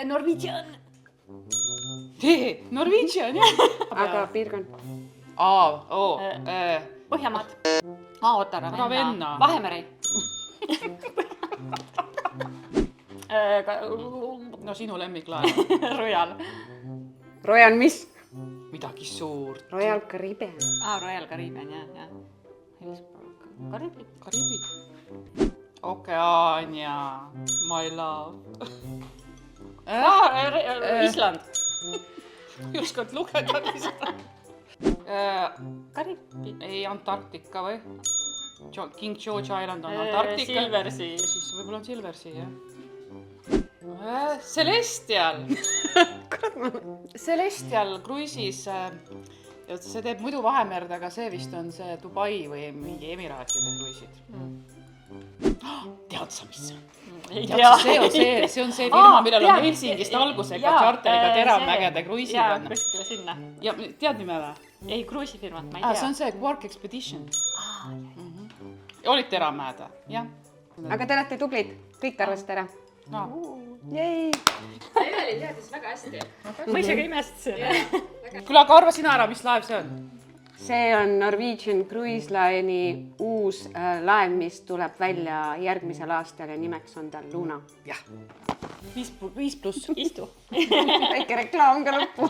Norwegian. Norwegian, jah. Aga piirkond. Põhjamaad. Oota, Ravenna. Vahemeri. No sinu lemmiklaev. Royal. Royal mis? Midagi suurt. Royal Caribbean. Royal Caribbean, jah. Kariibid. Okeaania. My love. Island. Ükskord lugedagi seda. Kariibi. Ei, Antarktika või? King George Island on Antarktika. Silversii. Siis võib-olla on Silversii, jah. Celestial. Celestial kruiisis. See teeb muidu Vahemerd, aga see vist on see Dubai või mingi Emiraatide kruiisid. Tead sa, mis see on? See on see firma, millel on Helsingist algusega charteriga Teravmägede kruiisid on. Kuskile sinna. Ja tead nime või? Ei, kruisifirmat, ma ei See tea. on see Quark Expedition. Olid Teravmäed, jah? Aga te olete tublid. Kõik arvasid ära. No. Jäi! Eveli teadis väga hästi. Ma isegi imestasin. Küll aga arva sina ära, mis laev see on? See on Norwegian Cruise Line'i uus laev, mis tuleb välja järgmisel aastal ja nimeks on tal Luna. Jah. 5+. Istu. Väike reklaam ka lõppu.